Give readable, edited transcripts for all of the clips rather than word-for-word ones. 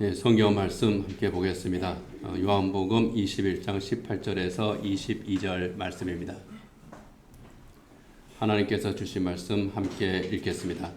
네, 성경 말씀 함께 보겠습니다. 요한복음 21장 18절에서 22절 말씀입니다. 하나님께서 주신 말씀 함께 읽겠습니다.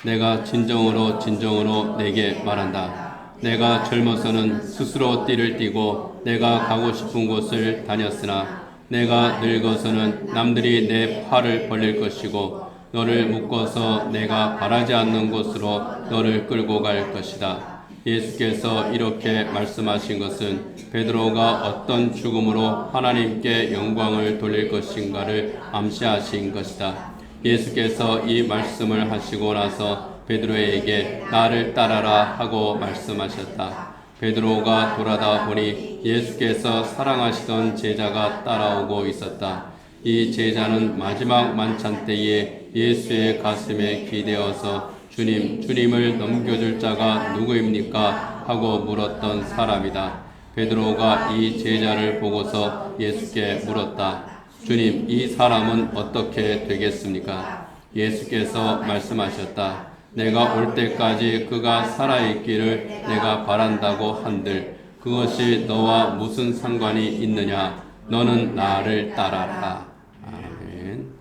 내가 진정으로 내게 말한다. 내가 젊어서는 스스로 띠를 띠고 내가 가고 싶은 곳을 다녔으나 내가 늙어서는 남들이 내 팔을 벌릴 것이고 너를 묶어서 내가 바라지 않는 곳으로 너를 끌고 갈 것이다. 예수께서 이렇게 말씀하신 것은 베드로가 어떤 죽음으로 하나님께 영광을 돌릴 것인가를 암시하신 것이다. 예수께서 이 말씀을 하시고 나서 베드로에게 나를 따라라 하고 말씀하셨다. 베드로가 돌아다 보니 예수께서 사랑하시던 제자가 따라오고 있었다. 이 제자는 마지막 만찬 때에 예수의 가슴에 기대어서 주님을 넘겨줄 자가 누구입니까? 하고 물었던 사람이다. 베드로가 이 제자를 보고서 예수께 물었다. 주님, 이 사람은 어떻게 되겠습니까? 예수께서 말씀하셨다. 내가 올 때까지 그가 살아있기를 내가 바란다고 한들 그것이 너와 무슨 상관이 있느냐? 너는 나를 따라라. 아멘.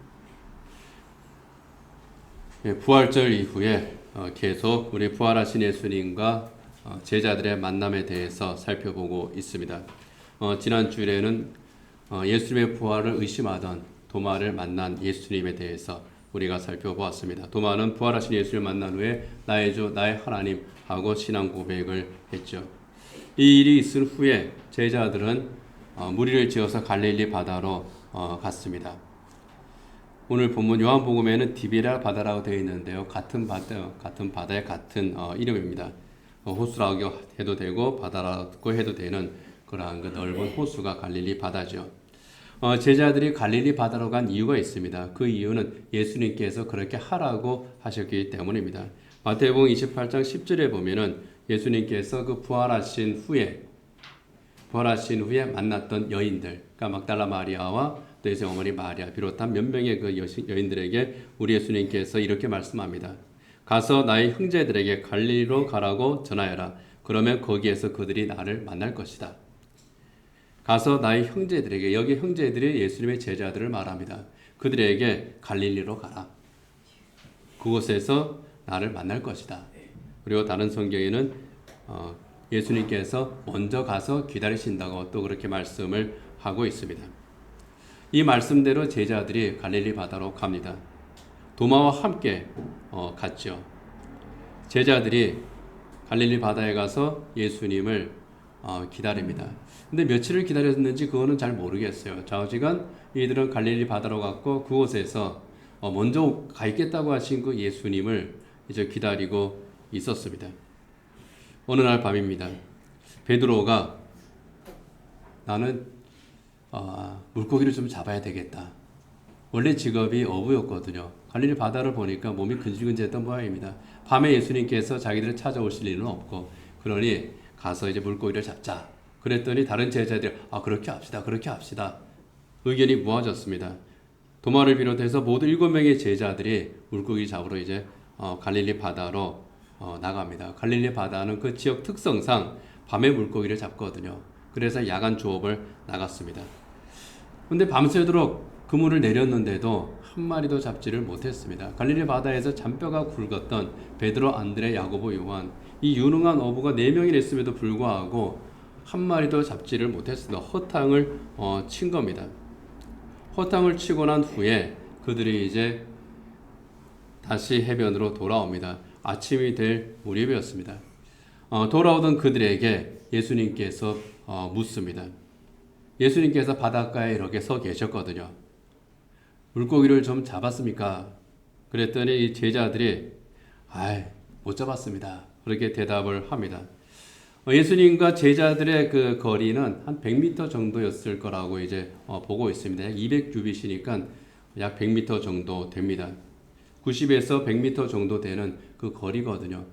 부활절 이후에 계속 우리 부활하신 예수님과 제자들의 만남에 대해서 살펴보고 있습니다. 지난 주일에는 예수님의 부활을 의심하던 도마를 만난 예수님에 대해서 우리가 살펴보았습니다. 도마는 부활하신 예수를 만난 후에 나의 주 나의 하나님 하고 신앙 고백을 했죠. 이 일이 있은 후에 제자들은 무리를 지어서 갈릴리 바다로 갔습니다. 오늘 본문 요한복음에는 디베랴 바다라고 되어 있는데요. 같은 바다의 같은 이름입니다. 호수라고 해도 되고 바다라고 해도 되는 그러한 그 넓은 호수가 갈릴리 바다죠. 제자들이 갈릴리 바다로 간 이유가 있습니다. 그 이유는 예수님께서 그렇게 하라고 하셨기 때문입니다. 마태복음 28장 10절에 보면은 예수님께서 그 부활하신 후에 만났던 여인들, 그러니까 막달라 마리아와 또 예수의 어머니 마리아 비롯한 몇 명의 그 여인들에게 우리 예수님께서 이렇게 말씀합니다. 가서 나의 형제들에게 갈릴리로 가라고 전하여라. 그러면 거기에서 그들이 나를 만날 것이다. 가서 나의 형제들에게, 여기 형제들이 예수님의 제자들을 말합니다. 그들에게 갈릴리로 가라. 그곳에서 나를 만날 것이다. 그리고 다른 성경에는 예수님께서 먼저 가서 기다리신다고 또 그렇게 말씀을 하고 있습니다. 이 말씀대로 제자들이 갈릴리 바다로 갑니다. 도마와 함께 갔죠. 제자들이 갈릴리 바다에 가서 예수님을 기다립니다. 근데 며칠을 기다렸는지 그거는 잘 모르겠어요. 좌우지간 이들은 갈릴리 바다로 갔고 그곳에서 먼저 가 있겠다고 하신 그 예수님을 이제 기다리고 있었습니다. 어느 날 밤입니다. 베드로가 나는 물고기를 좀 잡아야 되겠다. 원래 직업이 어부였거든요. 갈릴리 바다를 보니까 몸이 근질근질했던 모양입니다. 밤에 예수님께서 자기들을 찾아오실 일은 없고 그러니 가서 이제 물고기를 잡자. 그랬더니 다른 제자들이 그렇게 합시다. 의견이 모아졌습니다. 도마를 비롯해서 모두 7명의 제자들이 물고기 잡으러 이제 갈릴리 바다로 나갑니다. 갈릴리 바다는 그 지역 특성상 밤에 물고기를 잡거든요. 그래서 야간 조업을 나갔습니다. 근데 밤새도록 그물을 내렸는데도 한 마리도 잡지를 못했습니다. 갈릴리 바다에서 잔뼈가 굵었던 베드로, 안드레, 야고보, 요한 이 유능한 어부가 4명이 됐음에도 불구하고 한 마리도 잡지를 못했습니다. 허탕을 친 겁니다. 허탕을 치고 난 후에 그들이 이제 다시 해변으로 돌아옵니다. 아침이 될 무렵이었습니다. 돌아오던 그들에게 예수님께서 묻습니다. 예수님께서 바닷가에 이렇게 서 계셨거든요. 물고기를 좀 잡았습니까? 그랬더니 이 제자들이 못 잡았습니다. 그렇게 대답을 합니다. 예수님과 제자들의 그 거리는 한 100m 정도였을 거라고 이제 보고 있습니다. 약 200규빗이니까 약 100m 정도 됩니다. 90에서 100m 정도 되는 그 거리거든요.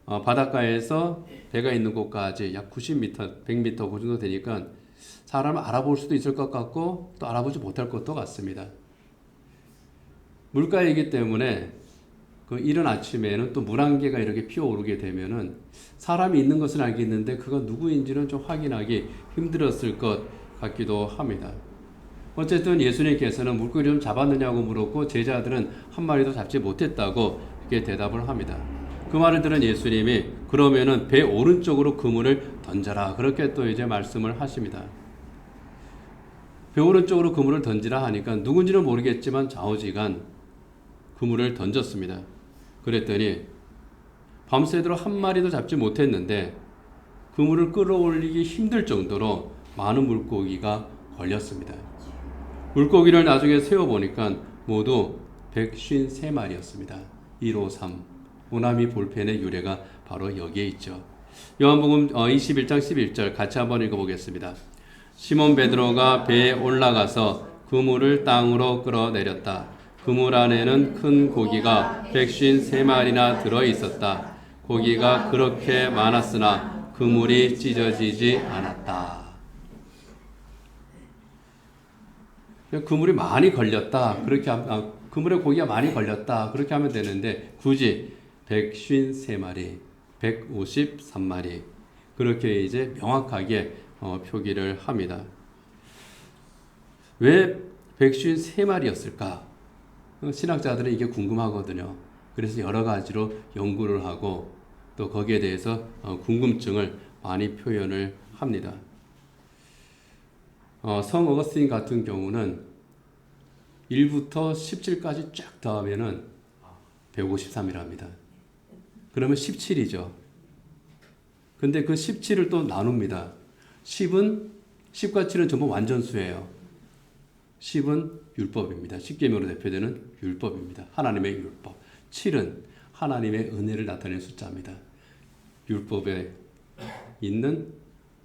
바닷가에서 배가 있는 곳까지 약 90m, 100m 그 정도 되니까 사람을 알아볼 수도 있을 것 같고 또 알아보지 못할 것도 같습니다. 물가이기 때문에 그 이른 아침에는 또 물안개가 이렇게 피어오르게 되면은 사람이 있는 것은 알겠는데 그가 누구인지는 좀 확인하기 힘들었을 것 같기도 합니다. 어쨌든 예수님께서는 물고기를 좀 잡았느냐고 물었고 제자들은 한 마리도 잡지 못했다고 이렇게 대답을 합니다. 그 말을 들은 예수님이 그러면은 배 오른쪽으로 그물을 던져라 그렇게 또 이제 말씀을 하십니다. 배 오른쪽으로 그물을 던지라 하니까 누군지는 모르겠지만 좌우지간 그물을 던졌습니다. 그랬더니 밤새도록 한 마리도 잡지 못했는데 그물을 끌어올리기 힘들 정도로 많은 물고기가 걸렸습니다. 물고기를 나중에 세어보니까 모두 153마리였습니다. 153. 오나미 볼펜의 유래가 바로 여기에 있죠. 요한복음 21장 11절 같이 한번 읽어보겠습니다. 시몬 베드로가 배에 올라가서 그물을 땅으로 끌어내렸다. 그물 안에는 큰 고기가 153마리나 들어있었다. 고기가 그렇게 많았으나 그물이 찢어지지 않았다. 그물이 많이 걸렸다. 그렇게 그물에 고기가 많이 걸렸다. 그렇게 하면 되는데 굳이 153마리, 153마리 그렇게 이제 명확하게 표기를 합니다. 왜 153마리였을까? 신학자들은 이게 궁금하거든요. 그래서 여러 가지로 연구를 하고 또 거기에 대해서 궁금증을 많이 표현을 합니다. 성 어거스틴 같은 경우는 1부터 17까지 쫙 더하면은 153이랍니다. 그러면 17이죠. 근데 그 17을 또 나눕니다. 10과 7은 전부 완전수예요. 10은 율법입니다. 십계명으로 대표되는 율법입니다. 하나님의 율법. 7은 하나님의 은혜를 나타내는 숫자입니다. 율법에 있는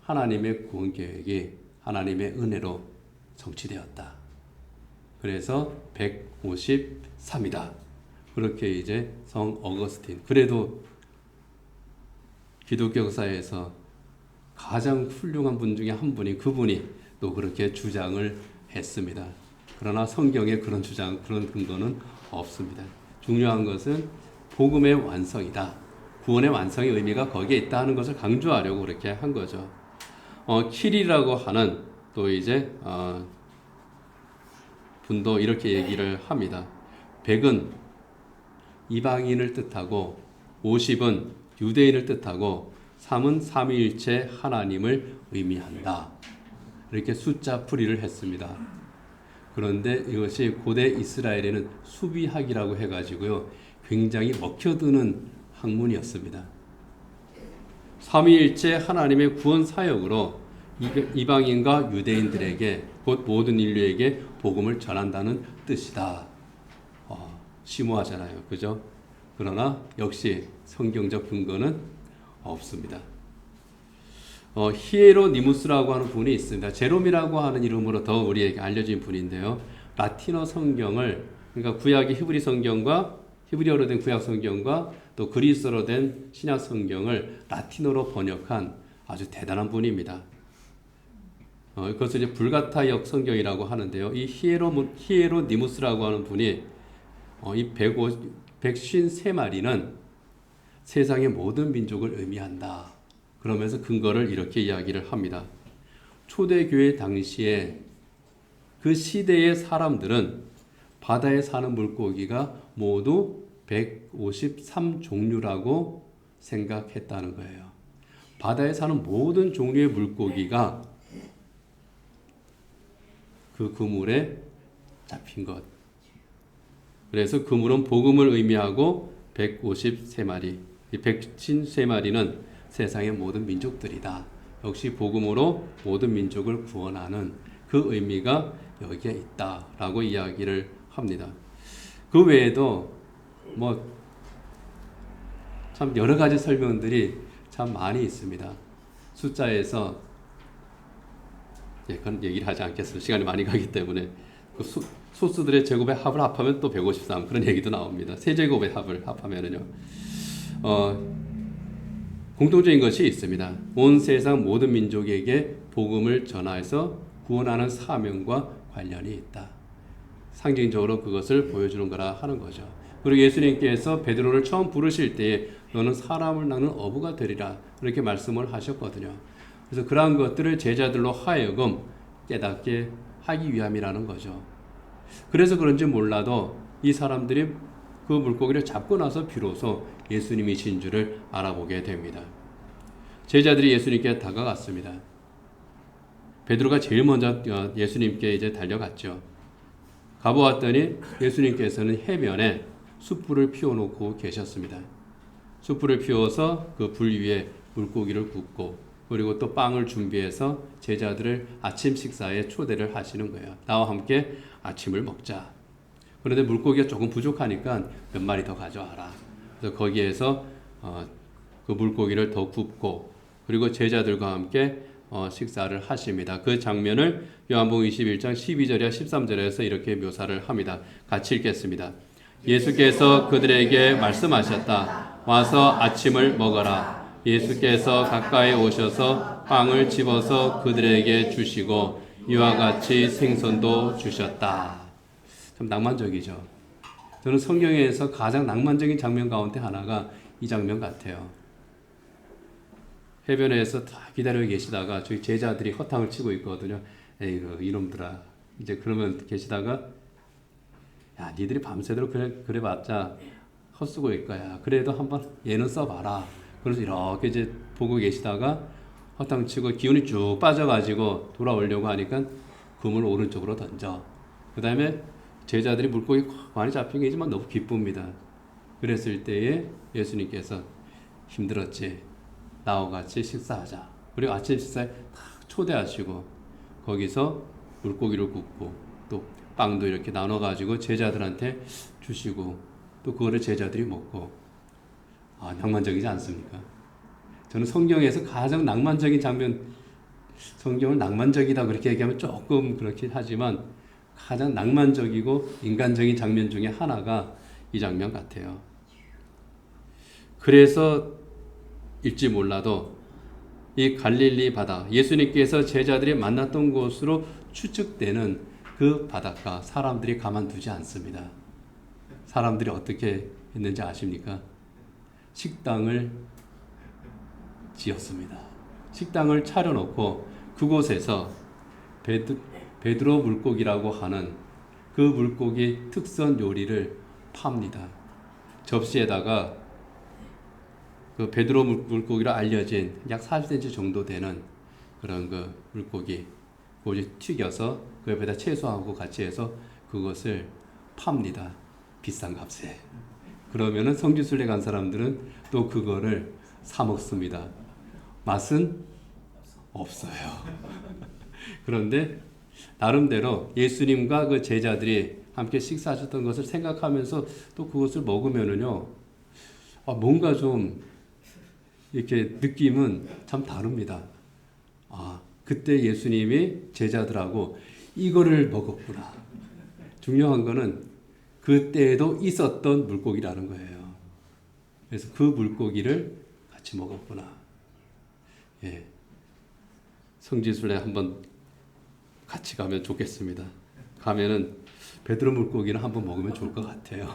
하나님의 구원 계획이 하나님의 은혜로 성취되었다. 그래서 153이다. 그렇게 이제 성 어거스틴. 그래도 기독교 역사에서 가장 훌륭한 분 중에 한 분이 그분이 또 그렇게 주장을 했습니다. 그러나 성경에 그런 주장, 그런 근거는 없습니다. 중요한 것은 복음의 완성이다. 구원의 완성의 의미가 거기에 있다 하는 것을 강조하려고 그렇게 한 거죠. 킬이라고 하는 또 이제 분도 이렇게 얘기를 합니다. 100은 이방인을 뜻하고 50은 유대인을 뜻하고 3은 삼위일체 하나님을 의미한다. 이렇게 숫자 풀이를 했습니다. 그런데 이것이 고대 이스라엘에는 수비학이라고 해가지고요. 굉장히 먹혀드는 학문이었습니다. 삼위일체 하나님의 구원 사역으로 이방인과 유대인들에게 곧 모든 인류에게 복음을 전한다는 뜻이다. 심오하잖아요. 그죠? 그러나 역시 성경적 근거는 없습니다. 히에로니무스라고 하는 분이 있습니다. 제롬이라고 하는 이름으로 더 우리에게 알려진 분인데요. 라틴어 성경을 그러니까 구약의 히브리 성경과 히브리어로 된 구약 성경과 또 그리스어로 된 신약 성경을 라틴어로 번역한 아주 대단한 분입니다. 그것을 이제 불가타역 성경이라고 하는데요. 이 히에로니무스라고 하는 분이 이 153마리는 세상의 모든 민족을 의미한다. 그러면서 근거를 이렇게 이야기를 합니다. 초대교회 당시에 그 시대의 사람들은 바다에 사는 물고기가 모두 153종류라고 생각했다는 거예요. 바다에 사는 모든 종류의 물고기가 그 그물에 잡힌 것. 그래서 그물은 복음을 의미하고 153마리. 이 153마리는 세상의 모든 민족들이다. 역시 복음으로 모든 민족을 구원하는 그 의미가 여기에 있다라고 이야기를 합니다. 그 외에도 참 여러 가지 설명들이 참 많이 있습니다. 숫자에서 그런 얘기를 하지 않겠습니다. 시간이 많이 가기 때문에 그 소수들의 제곱의 합을 합하면 또 153 그런 얘기도 나옵니다. 세제곱의 합을 합하면은요. 공통적인 것이 있습니다. 온 세상 모든 민족에게 복음을 전하여서 구원하는 사명과 관련이 있다. 상징적으로 그것을 보여주는 거라 하는 거죠. 그리고 예수님께서 베드로를 처음 부르실 때에 너는 사람을 낳는 어부가 되리라 이렇게 말씀을 하셨거든요. 그래서 그러한 것들을 제자들로 하여금 깨닫게 하기 위함이라는 거죠. 그래서 그런지 몰라도 이 사람들이 그 물고기를 잡고 나서 비로소 예수님이신 줄을 알아보게 됩니다. 제자들이 예수님께 다가갔습니다. 베드로가 제일 먼저 예수님께 이제 달려갔죠. 가보았더니 예수님께서는 해변에 숯불을 피워놓고 계셨습니다. 숯불을 피워서 그 불 위에 물고기를 굽고 그리고 또 빵을 준비해서 제자들을 아침 식사에 초대를 하시는 거예요. 나와 함께 아침을 먹자. 그런데 물고기가 조금 부족하니까 몇 마리 더 가져와라. 그래서 거기에서 그 물고기를 더 굽고 그리고 제자들과 함께 식사를 하십니다. 그 장면을 요한복음 21장 12절이나 13절에서 이렇게 묘사를 합니다. 같이 읽겠습니다. 예수께서 그들에게 말씀하셨다. 와서 아침을 먹어라. 예수께서 가까이 오셔서 빵을 집어서 그들에게 주시고 이와 같이 생선도 주셨다. 참 낭만적이죠. 저는 성경에서 가장 낭만적인 장면 가운데 하나가 이 장면 같아요. 해변에서 다 기다리고 계시다가 저희 제자들이 허탕을 치고 있거든요. 에이그 이놈들아. 이제 그러면 계시다가 야 니들이 밤새도록 그래 봤자 헛수고일 거야. 그래도 한번 얘는 써봐라. 그래서 이렇게 이제 보고 계시다가 허탕 치고 기운이 쭉 빠져가지고 돌아오려고 하니까 그물 오른쪽으로 던져. 그 다음에 제자들이 물고기 많이 잡힌 게 있지만 너무 기쁩니다. 그랬을 때에 예수님께서 힘들었지. 나와 같이 식사하자. 그리고 아침 식사에 딱 초대하시고 거기서 물고기를 굽고 또 빵도 이렇게 나눠가지고 제자들한테 주시고 또 그거를 제자들이 먹고 낭만적이지 않습니까? 저는 성경에서 가장 낭만적인 장면, 성경을 낭만적이다 그렇게 얘기하면 조금 그렇긴 하지만 가장 낭만적이고 인간적인 장면 중에 하나가 이 장면 같아요. 그래서 일지 몰라도 이 갈릴리 바다, 예수님께서 제자들이 만났던 곳으로 추측되는 그 바닷가 사람들이 가만두지 않습니다. 사람들이 어떻게 했는지 아십니까? 식당을 지었습니다. 식당을 차려놓고 그곳에서 베드로 물고기라고 하는 그 물고기 특선 요리를 팝니다. 접시에다가 그 베드로 물고기로 알려진 약 40cm 정도 되는 그런 그 물고기 그걸 튀겨서 그 옆에다 채소하고 같이 해서 그것을 팝니다. 비싼 값에. 그러면은 성지순례 간 사람들은 또 그거를 사 먹습니다. 맛은 없어요. 그런데 나름대로 예수님과 그 제자들이 함께 식사하셨던 것을 생각하면서 또 그것을 먹으면은요, 뭔가 좀 이렇게 느낌은 참 다릅니다. 그때 예수님이 제자들하고 이거를 먹었구나. 중요한 거는 그때에도 있었던 물고기라는 거예요. 그래서 그 물고기를 같이 먹었구나. 예. 성지순례 한번 같이 가면 좋겠습니다. 가면은 베드로 물고기는 한번 먹으면 좋을 것 같아요.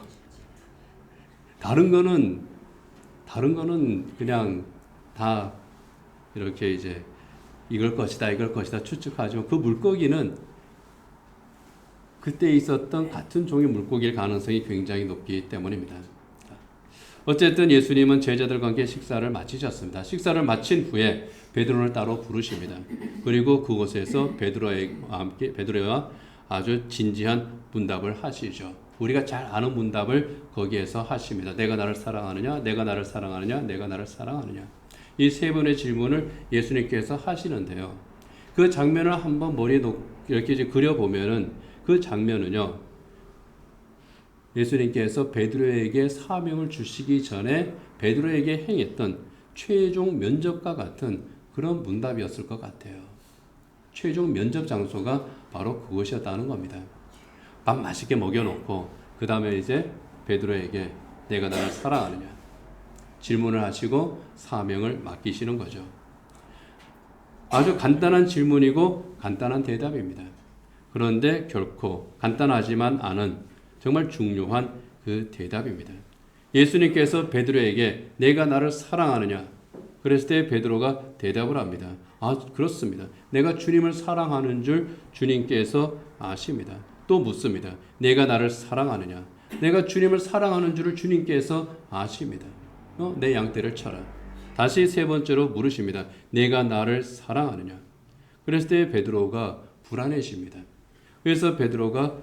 다른 거는 그냥 다 이렇게 이제 이걸 것이다 추측하지만 그 물고기는 그때 있었던 같은 종의 물고기일 가능성이 굉장히 높기 때문입니다. 어쨌든 예수님은 제자들과 함께 식사를 마치셨습니다. 식사를 마친 후에 베드로를 따로 부르십니다. 그리고 그곳에서 베드로와 아주 진지한 문답을 하시죠. 우리가 잘 아는 문답을 거기에서 하십니다. 내가 나를 사랑하느냐? 내가 나를 사랑하느냐? 내가 나를 사랑하느냐? 이 세 번의 질문을 예수님께서 하시는데요. 그 장면을 한번 머리에 이렇게 이제 그려보면은 그 장면은요. 예수님께서 베드로에게 사명을 주시기 전에 베드로에게 행했던 최종 면접과 같은 그런 문답이었을 것 같아요. 최종 면접 장소가 바로 그것이었다는 겁니다. 밥 맛있게 먹여놓고 그 다음에 이제 베드로에게 내가 나를 사랑하느냐 질문을 하시고 사명을 맡기시는 거죠. 아주 간단한 질문이고 간단한 대답입니다. 그런데 결코 간단하지만 않은 정말 중요한 그 대답입니다. 예수님께서 베드로에게 내가 나를 사랑하느냐? 그랬을 때 베드로가 대답을 합니다. 아, 그렇습니다. 내가 주님을 사랑하는 줄 주님께서 아십니다. 또 묻습니다. 내가 나를 사랑하느냐? 내가 주님을 사랑하는 줄을 주님께서 아십니다. 내 양떼를 쳐라. 다시 세 번째로 물으십니다. 내가 나를 사랑하느냐? 그랬을 때 베드로가 불안해집니다. 그래서 베드로가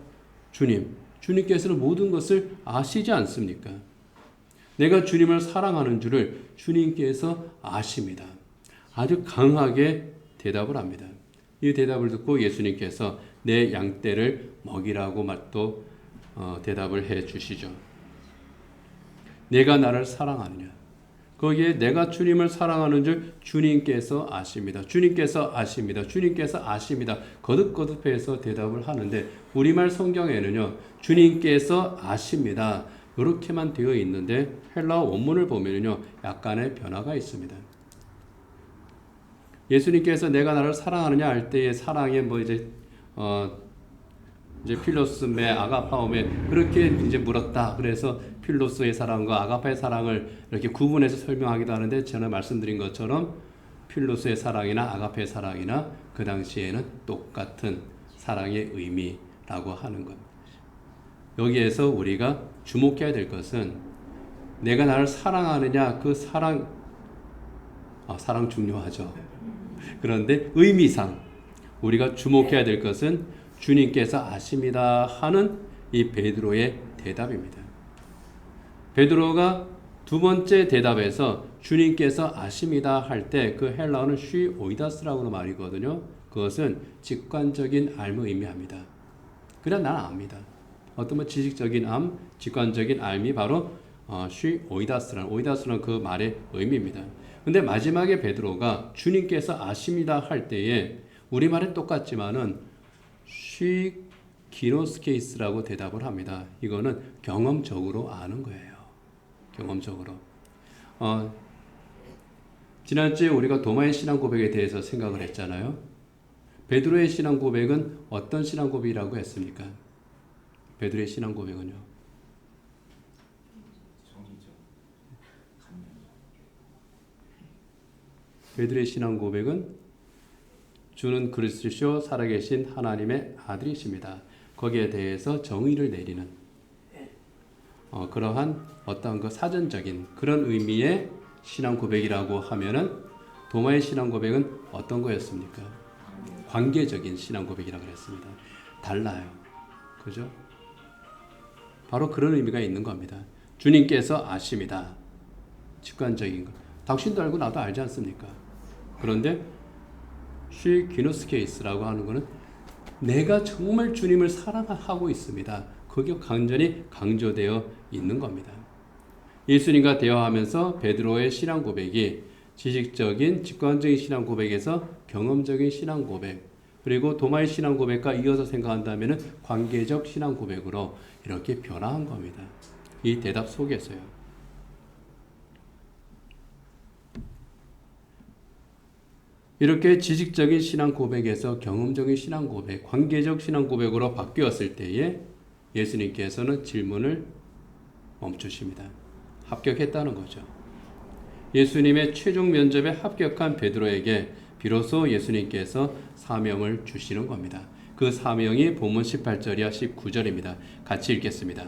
주님께서는 모든 것을 아시지 않습니까? 내가 주님을 사랑하는 줄을 주님께서 아십니다. 아주 강하게 대답을 합니다. 이 대답을 듣고 예수님께서 내 양떼를 먹이라고 또 대답을 해 주시죠. 내가 나를 사랑하느냐? 거기에 내가 주님을 사랑하는 줄 주님께서 아십니다. 주님께서 아십니다. 주님께서 아십니다. 거듭거듭해서 대답을 하는데 우리말 성경에는요. 주님께서 아십니다. 이렇게만 되어 있는데 헬라어 원문을 보면요. 약간의 변화가 있습니다. 예수님께서 내가 나를 사랑하느냐 할 때의 사랑에 이제 필로스메 아가파오메 그렇게 이제 물었다. 그래서 필로스의 사랑과 아가파의 사랑을 이렇게 구분해서 설명하기도 하는데 저는 말씀드린 것처럼 필로스의 사랑이나 아가파의 사랑이나 그 당시에는 똑같은 사랑의 의미라고 하는 것. 여기에서 우리가 주목해야 될 것은 내가 나를 사랑하느냐 그 사랑 중요하죠. 그런데 의미상 우리가 주목해야 될 것은 주님께서 아십니다 하는 이 베드로의 대답입니다. 베드로가 두 번째 대답에서 주님께서 아십니다 할 때 그 헬라어는 쉬 오이다스라고 말이거든요. 그것은 직관적인 알을 의미합니다. 그냥 나는 압니다. 어떤 지식적인 직관적인 알미 바로 쉬 오이다스라는 그 말의 의미입니다. 근데 마지막에 베드로가 주님께서 아십니다 할 때에 우리말은 똑같지만은 쉬 기노스케이스라고 대답을 합니다. 이거는 경험적으로 아는 거예요. 경험적으로. 지난주에 우리가 도마의 신앙 고백에 대해서 생각을 했잖아요. 베드로의 신앙 고백은 어떤 신앙 고백이라고 했습니까? 베드로의 신앙 고백은요. 베드로의 신앙 고백은 주는 그리스도시요 살아계신 하나님의 아들이십니다. 거기에 대해서 정의를 내리는 그러한 어떤 그 사전적인 그런 의미의 신앙 고백이라고 하면은 도마의 신앙 고백은 어떤 거였습니까? 관계적인 신앙 고백이라고 그랬습니다. 달라요. 그죠? 바로 그런 의미가 있는 겁니다. 주님께서 아십니다. 직관적인 것. 당신도 알고 나도 알지 않습니까? 그런데 쉬 기노스케이스라고 하는 것은 내가 정말 주님을 사랑하고 있습니다. 그게 완전히 강조되어 있는 겁니다. 예수님과 대화하면서 베드로의 신앙 고백이 지식적인 직관적인 신앙 고백에서 경험적인 신앙 고백 그리고 도마의 신앙 고백과 이어서 생각한다면 관계적 신앙 고백으로 이렇게 변화한 겁니다. 이 대답 속에서요. 이렇게 지식적인 신앙 고백에서 경험적인 신앙 고백, 관계적 신앙 고백으로 바뀌었을 때에 예수님께서는 질문을 멈추십니다. 합격했다는 거죠. 예수님의 최종 면접에 합격한 베드로에게 비로소 예수님께서 사명을 주시는 겁니다. 그 사명이 본문 18절이야 19절입니다. 같이 읽겠습니다.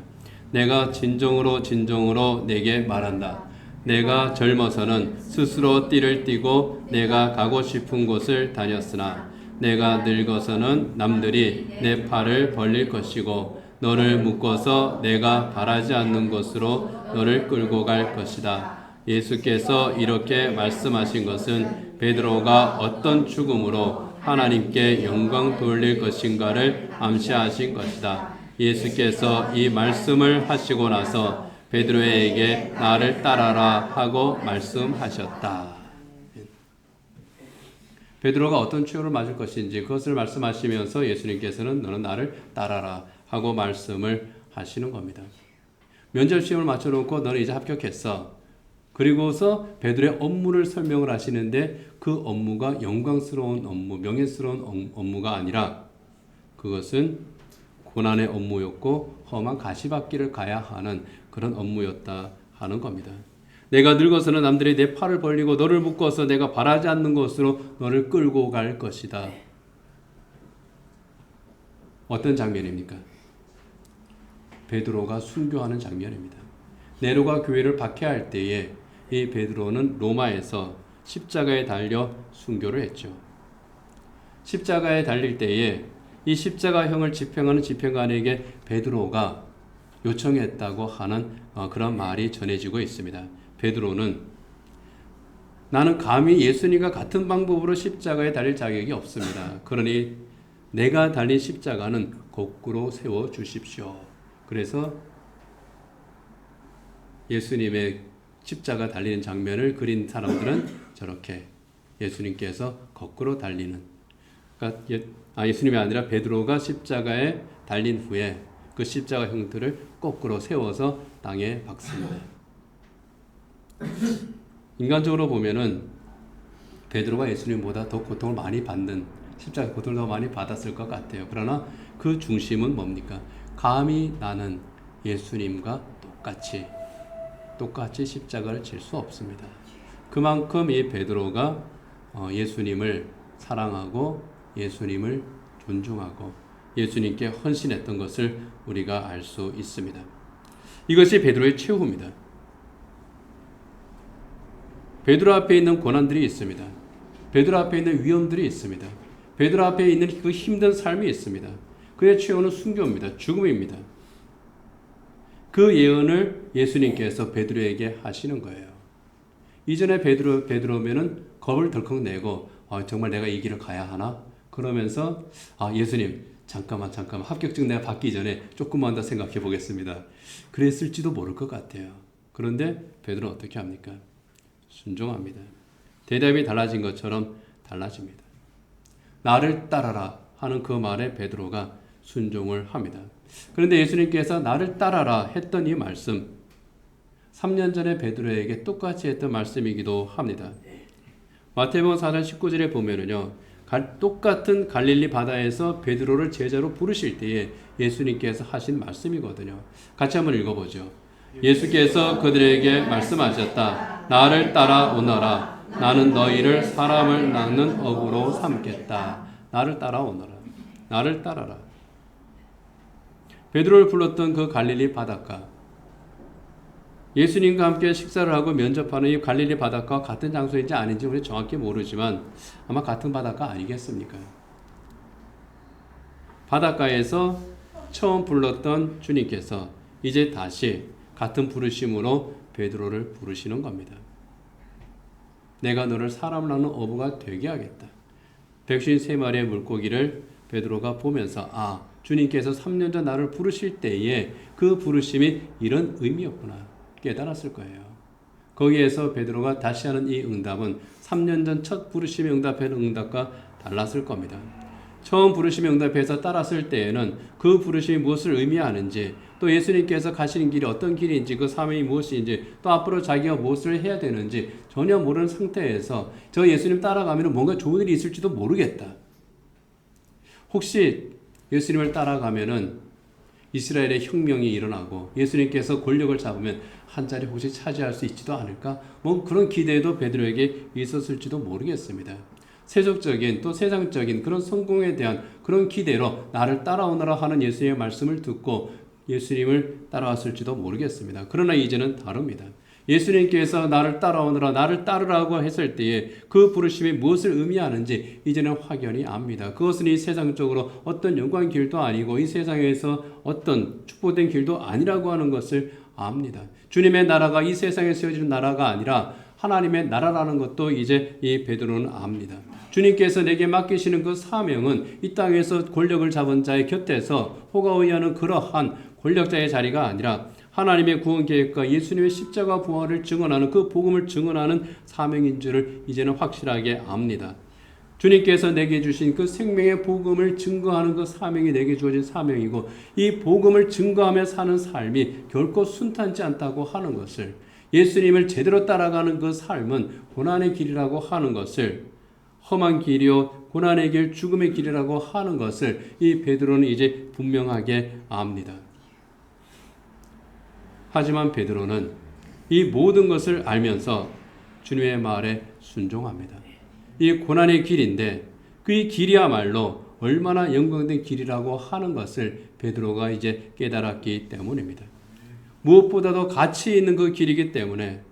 내가 진정으로 내게 말한다. 내가 젊어서는 스스로 띠를 띠고 내가 가고 싶은 곳을 다녔으나 내가 늙어서는 남들이 내 팔을 벌릴 것이고 너를 묶어서 내가 바라지 않는 곳으로 너를 끌고 갈 것이다. 예수께서 이렇게 말씀하신 것은 베드로가 어떤 죽음으로 하나님께 영광 돌릴 것인가를 암시하신 것이다. 예수께서 이 말씀을 하시고 나서 베드로에게 나를 따라라 하고 말씀하셨다. 베드로가 어떤 취업을 맞을 것인지 그것을 말씀하시면서 예수님께서는 너는 나를 따라라 하고 말씀을 하시는 겁니다. 면접 시험을 맞춰놓고 너는 이제 합격했어. 그리고서 베드로의 업무를 설명을 하시는데 그 업무가 영광스러운 업무, 명예스러운 업무가 아니라 그것은 고난의 업무였고 험한 가시밭길을 가야 하는 그런 업무였다 하는 겁니다. 내가 늙어서는 남들이 내 팔을 벌리고 너를 묶어서 내가 바라지 않는 곳으로 너를 끌고 갈 것이다. 어떤 장면입니까? 베드로가 순교하는 장면입니다. 네로가 교회를 박해할 때에 이 베드로는 로마에서 십자가에 달려 순교를 했죠. 십자가에 달릴 때에 이 십자가형을 집행하는 집행관에게 베드로가 요청했다고 하는 그런 말이 전해지고 있습니다. 베드로는 나는 감히 예수님과 같은 방법으로 십자가에 달릴 자격이 없습니다. 그러니 내가 달린 십자가는 거꾸로 세워 주십시오. 그래서 예수님의 십자가 달리는 장면을 그린 사람들은 저렇게 예수님께서 거꾸로 달리는, 그러니까 예수님이 아니라 베드로가 십자가에 달린 후에 그 십자가 형틀을 거꾸로 세워서 땅에 박습니다. 인간적으로 보면은 베드로가 예수님보다 더 고통을 많이 받는, 십자가 고통을 더 많이 받았을 것 같아요. 그러나 그 중심은 뭡니까? 감히 나는 예수님과 똑같이 십자가를 질 수 없습니다. 그만큼 이 베드로가 예수님을 사랑하고 예수님을 존중하고 예수님께 헌신했던 것을 우리가 알 수 있습니다. 이것이 베드로의 최후입니다. 베드로 앞에 있는 고난들이 있습니다. 베드로 앞에 있는 위험들이 있습니다. 베드로 앞에 있는 그 힘든 삶이 있습니다. 그의 최후는 순교입니다. 죽음입니다. 그 예언을 예수님께서 베드로에게 하시는 거예요. 이전에 베드로면은 겁을 덜컥 내고 정말 내가 이 길을 가야 하나? 그러면서 예수님 잠깐만 합격증 내가 받기 전에 조금만 더 생각해 보겠습니다. 그랬을지도 모를 것 같아요. 그런데 베드로는 어떻게 합니까? 순종합니다. 대답이 달라진 것처럼 달라집니다. 나를 따라라 하는 그 말에 베드로가 순종을 합니다. 그런데 예수님께서 나를 따라라 했던 이 말씀, 3년 전에 베드로에게 똑같이 했던 말씀이기도 합니다. 마태복음 4장 19절에 보면은요, 똑같은 갈릴리 바다에서 베드로를 제자로 부르실 때에 예수님께서 하신 말씀이거든요. 같이 한번 읽어보죠. 예수께서 그들에게 말씀하셨다. 나를 따라오너라. 나는 너희를 사람을 낳는 업으로 삼겠다. 나를 따라오너라. 나를 따라라. 베드로를 불렀던 그 갈릴리 바닷가, 예수님과 함께 식사를 하고 면접하는 이 갈릴리 바닷가와 같은 장소인지 아닌지 우리 정확히 모르지만 아마 같은 바닷가 아니겠습니까? 바닷가에서 처음 불렀던 주님께서 이제 다시 같은 부르심으로 베드로를 부르시는 겁니다. 내가 너를 사람을 낳는 어부가 되게 하겠다. 153마리의 물고기를 베드로가 보면서 주님께서 3년 전 나를 부르실 때에 그 부르심이 이런 의미였구나 깨달았을 거예요. 거기에서 베드로가 다시 하는 이 응답은 3년 전 첫 부르심에 응답한 응답과 달랐을 겁니다. 처음 부르심에 응답해서 따랐을 때에는 그 부르심이 무엇을 의미하는지, 또 예수님께서 가시는 길이 어떤 길인지, 그 사명이 무엇인지, 또 앞으로 자기가 무엇을 해야 되는지 전혀 모르는 상태에서 저 예수님 따라가면 뭔가 좋은 일이 있을지도 모르겠다. 혹시 예수님을 따라가면은 이스라엘의 혁명이 일어나고 예수님께서 권력을 잡으면 한 자리 혹시 차지할 수 있지도 않을까? 뭐 그런 기대도 베드로에게 있었을지도 모르겠습니다. 세속적인 또 세상적인 그런 성공에 대한 그런 기대로 나를 따라오너라 하는 예수님의 말씀을 듣고 예수님을 따라왔을지도 모르겠습니다. 그러나 이제는 다릅니다. 예수님께서 나를 따라오너라, 나를 따르라고 했을 때에 그 부르심이 무엇을 의미하는지 이제는 확연히 압니다. 그것은 이 세상적으로 어떤 영광의 길도 아니고 이 세상에서 어떤 축복된 길도 아니라고 하는 것을 압니다. 주님의 나라가 이 세상에 세워지는 나라가 아니라 하나님의 나라라는 것도 이제 이 베드로는 압니다. 주님께서 내게 맡기시는 그 사명은 이 땅에서 권력을 잡은 자의 곁에서 호가호위하는 그러한 권력자의 자리가 아니라 하나님의 구원 계획과 예수님의 십자가 부활을 증언하는 그 복음을 증언하는 사명인 줄을 이제는 확실하게 압니다. 주님께서 내게 주신 그 생명의 복음을 증거하는 그 사명이 내게 주어진 사명이고 이 복음을 증거하며 사는 삶이 결코 순탄치 않다고 하는 것을, 예수님을 제대로 따라가는 그 삶은 고난의 길이라고 하는 것을 험한 길이요 고난의 길 죽음의 길이라고 하는 것을 이 베드로는 이제 분명하게 압니다. 하지만 베드로는 이 모든 것을 알면서 주님의 말에 순종합니다. 이 고난의 길인데 그 길이야말로 얼마나 영광된 길이라고 하는 것을 베드로가 이제 깨달았기 때문입니다. 무엇보다도 가치 있는 그 길이기 때문에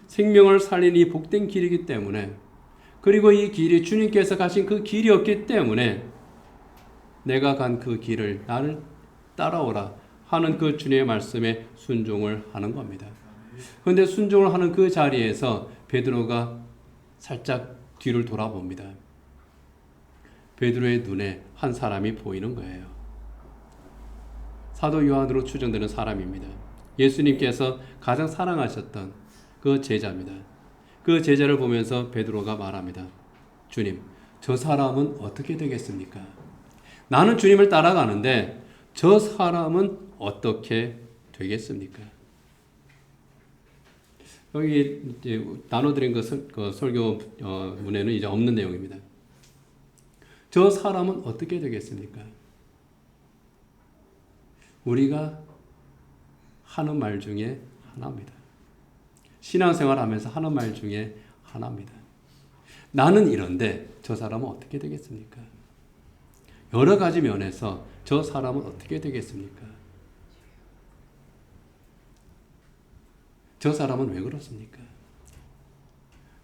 생명을 살린 이 복된 길이기 때문에 그리고 이 길이 주님께서 가신 그 길이었기 때문에 내가 간 그 길을 나를 따라오라 하는 그 주님의 말씀에 순종을 하는 겁니다. 그런데 순종을 하는 그 자리에서 베드로가 살짝 뒤를 돌아봅니다. 베드로의 눈에 한 사람이 보이는 거예요. 사도 요한으로 추정되는 사람입니다. 예수님께서 가장 사랑하셨던 그 제자입니다. 그 제자를 보면서 베드로가 말합니다. 주님, 저 사람은 어떻게 되겠습니까? 나는 주님을 따라가는데 저 사람은 어떻게 되겠습니까? 여기 이제 나눠드린 그 설교 문에는 이제 없는 내용입니다. 저 사람은 어떻게 되겠습니까? 우리가 하는 말 중에 하나입니다. 신앙생활 하면서 하는 말 중에 하나입니다. 나는 이런데 저 사람은 어떻게 되겠습니까? 여러 가지 면에서 저 사람은 어떻게 되겠습니까? 저 사람은 왜 그렇습니까?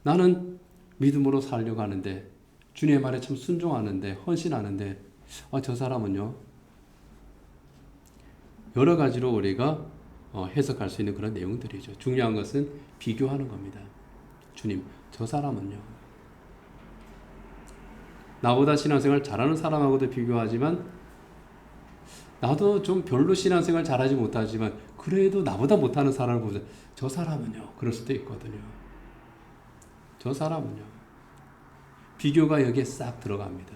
나는 믿음으로 살려고 하는데 주님의 말에 참 순종하는데 헌신하는데 저 사람은요? 여러 가지로 우리가 해석할 수 있는 그런 내용들이죠. 중요한 것은 비교하는 겁니다. 주님, 저 사람은요? 나보다 신앙생활 잘하는 사람하고도 비교하지만 나도 좀 별로 신앙생활 잘하지 못하지만 그래도 나보다 못하는 사람을 보자. 저 사람은요? 그럴 수도 있거든요. 저 사람은요? 비교가 여기에 싹 들어갑니다.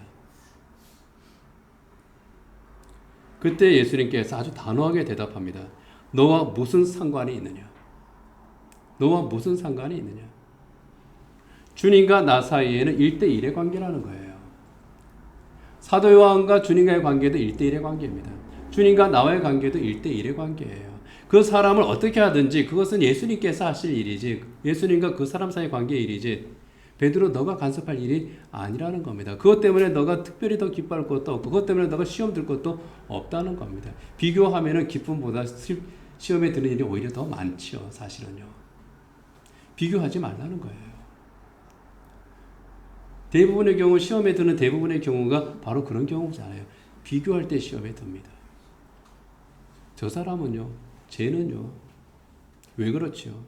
그때 예수님께서 아주 단호하게 대답합니다. 너와 무슨 상관이 있느냐? 너와 무슨 상관이 있느냐? 주님과 나 사이에는 1대1의 관계라는 거예요. 사도 요한과 주님과의 관계도 1대1의 관계입니다. 주님과 나와의 관계도 1대1의 관계예요. 그 사람을 어떻게 하든지 그것은 예수님께서 하실 일이지 예수님과 그 사람 사이의 관계의 일이지 베드로 너가 간섭할 일이 아니라는 겁니다. 그것 때문에 너가 특별히 더 기뻐할 것도 없고 그것 때문에 너가 시험 들 것도 없다는 겁니다. 비교하면은 기쁨보다 시험에 드는 일이 오히려 더 많죠. 사실은요. 비교하지 말라는 거예요. 대부분의 경우 시험에 드는 대부분의 경우가 바로 그런 경우잖아요. 비교할 때 시험에 듭니다. 저 사람은요. 쟤는요. 왜 그렇죠?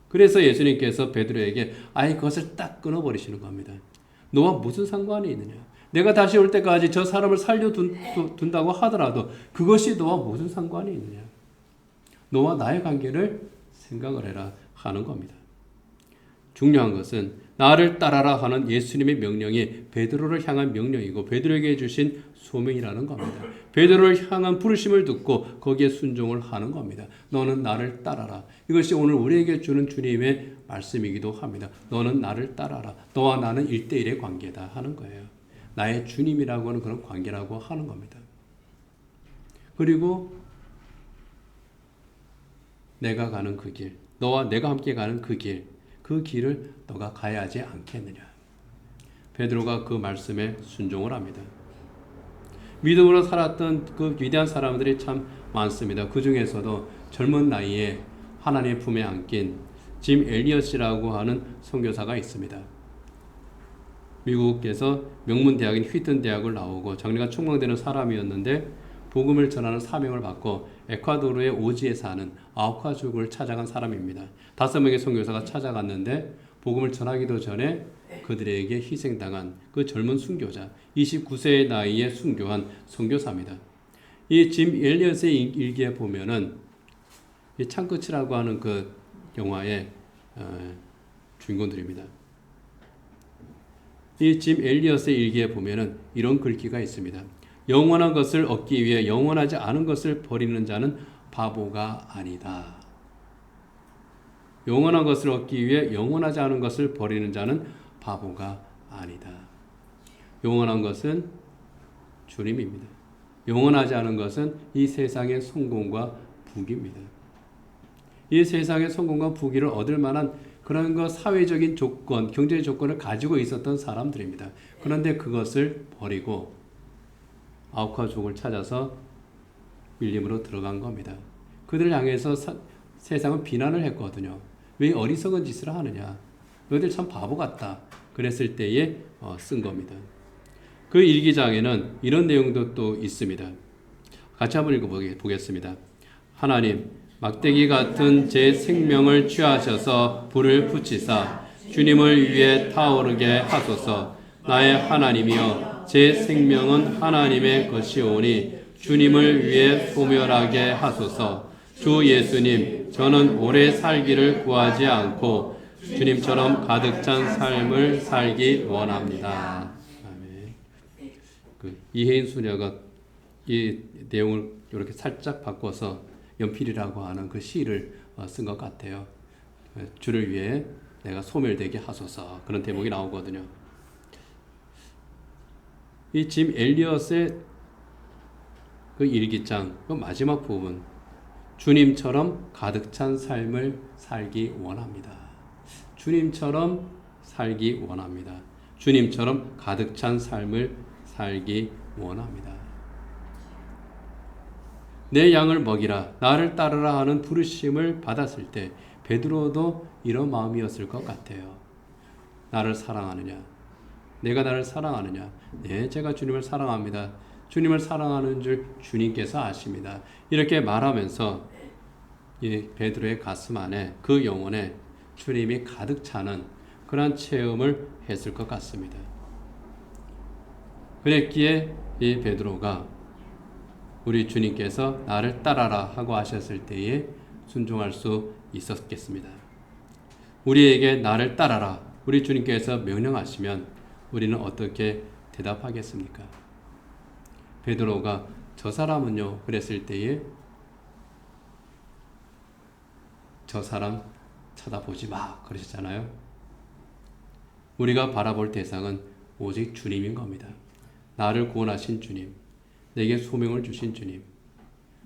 그래서 예수님께서 베드로에게 아예 그것을 딱 끊어버리시는 겁니다. 너와 무슨 상관이 있느냐? 내가 다시 올 때까지 저 사람을 살려둔다고 하더라도 그것이 너와 무슨 상관이 있느냐? 너와 나의 관계를 생각을 해라 하는 겁니다. 중요한 것은 나를 따라라 하는 예수님의 명령이 베드로를 향한 명령이고 베드로에게 주신 소명이라는 겁니다. 베드로를 향한 부르심을 듣고 거기에 순종을 하는 겁니다. 너는 나를 따라라. 이것이 오늘 우리에게 주는 주님의 말씀이기도 합니다. 너는 나를 따라라. 너와 나는 1대1의 관계다 하는 거예요. 나의 주님이라고 하는 그런 관계라고 하는 겁니다. 그리고 내가 가는 그 길, 너와 내가 함께 가는 그 길을 너가 가야 하지 않겠느냐. 베드로가 그 말씀에 순종을 합니다. 믿음으로 살았던 그 위대한 사람들이 참 많습니다. 그 중에서도 젊은 나이에 하나님의 품에 안긴 짐 엘리엇이라고 하는 선교사가 있습니다. 미국에서 명문 대학인 휘튼 대학을 나오고 장래가 촉망되는 사람이었는데 복음을 전하는 사명을 받고 에콰도르의 오지에 사는 아우카족을 찾아간 사람입니다. 5명의 선교사가 찾아갔는데 복음을 전하기도 전에 그들에게 희생당한 그 젊은 순교자, 29세의 나이에 순교한 선교사입니다. 이 짐 엘리엇의 일기에 보면은 이 창끝이라고 하는 그 영화의 주인공들입니다. 이 짐 엘리엇의 일기에 보면은 이런 글귀가 있습니다. 영원한 것을 얻기 위해 영원하지 않은 것을 버리는 자는 바보가 아니다. 영원한 것을 얻기 위해 영원하지 않은 것을 버리는 자는 바보가 아니다. 영원한 것은 주님입니다. 영원하지 않은 것은 이 세상의 성공과 부귀입니다. 이 세상의 성공과 부귀를 얻을 만한 그런 거 사회적인 조건, 경제적 조건을 가지고 있었던 사람들입니다. 그런데 그것을 버리고 아우카족을 찾아서 밀림으로 들어간 겁니다. 그들을 향해서 세상은 비난을 했거든요. 왜 어리석은 짓을 하느냐? 너희들 참 바보 같다. 그랬을 때에 쓴 겁니다. 그 일기장에는 이런 내용도 또 있습니다. 같이 한번 읽어보겠습니다. 하나님, 막대기 같은 제 생명을 취하셔서 불을 붙이사 주님을 위해 타오르게 하소서. 나의 하나님이여, 제 생명은 하나님의 것이오니 주님을 위해 소멸하게 하소서. 주 예수님, 저는 오래 살기를 구하지 않고 주님처럼 가득 찬 삶을 살기 원합니다. 아멘. 이혜인 수녀가 이 내용을 이렇게 살짝 바꿔서 연필이라고 하는 그 시를 쓴 것 같아요. 주를 위해 내가 소멸되게 하소서. 그런 대목이 나오거든요. 이 짐 엘리엇의 그 일기장, 그 마지막 부분, 주님처럼 가득 찬 삶을 살기 원합니다. 주님처럼 살기 원합니다. 주님처럼 가득 찬 삶을 살기 원합니다. 내 양을 먹이라, 나를 따르라 하는 부르심을 받았을 때 베드로도 이런 마음이었을 것 같아요. 나를 사랑하느냐? 내가 나를 사랑하느냐? 네, 제가 주님을 사랑합니다. 주님을 사랑하는 줄 주님께서 아십니다. 이렇게 말하면서 이 베드로의 가슴 안에, 그 영혼에 주님이 가득 차는 그런 체험을 했을 것 같습니다. 그랬기에 이 베드로가 우리 주님께서 나를 따라라 하고 하셨을 때에 순종할 수 있었겠습니다. 우리에게 나를 따라라, 우리 주님께서 명령하시면 우리는 어떻게 대답하겠습니까? 베드로가 저 사람은요, 그랬을 때에 저 사람 쳐다보지 마 그러셨잖아요. 우리가 바라볼 대상은 오직 주님인 겁니다. 나를 구원하신 주님, 내게 소명을 주신 주님,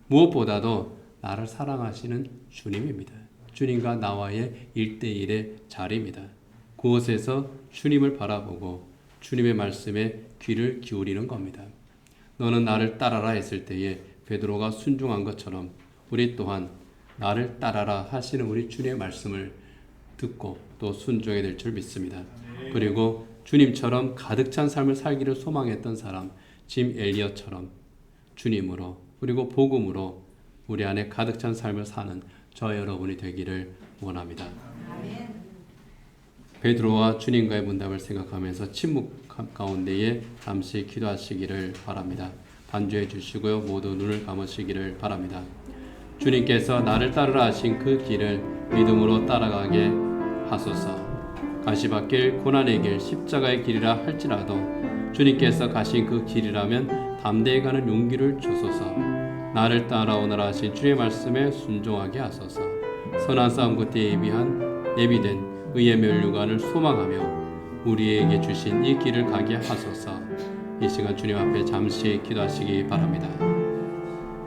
무엇보다도 나를 사랑하시는 주님입니다. 주님과 나와의 1대1의 자리입니다. 그곳에서 주님을 바라보고 주님의 말씀에 귀를 기울이는 겁니다. 너는 나를 따라라 했을 때에 베드로가 순종한 것처럼 우리 또한 나를 따라라 하시는 우리 주님의 말씀을 듣고 또 순종해야 될 줄 믿습니다. 그리고 주님처럼 가득 찬 삶을 살기를 소망했던 사람, 짐 엘리엇처럼 주님으로 그리고 복음으로 우리 안에 가득 찬 삶을 사는 저 여러분이 되기를 원합니다. 베드로와 주님과의 문답을 생각하면서 침묵 가운데에 잠시 기도하시기를 바랍니다. 반주해 주시고요. 모두 눈을 감으시기를 바랍니다. 주님께서 나를 따르라 하신 그 길을 믿음으로 따라가게 하소서. 가시밭길, 고난의 길, 십자가의 길이라 할지라도 주님께서 가신 그 길이라면 담대히 가는 용기를 주소서. 나를 따라오너라 하신 주의 말씀에 순종하게 하소서. 선한 싸움 끝에 예비된 의의 면류관을 소망하며 우리에게 주신 이 길을 가게 하소서. 이 시간 주님 앞에 잠시 기도하시기 바랍니다.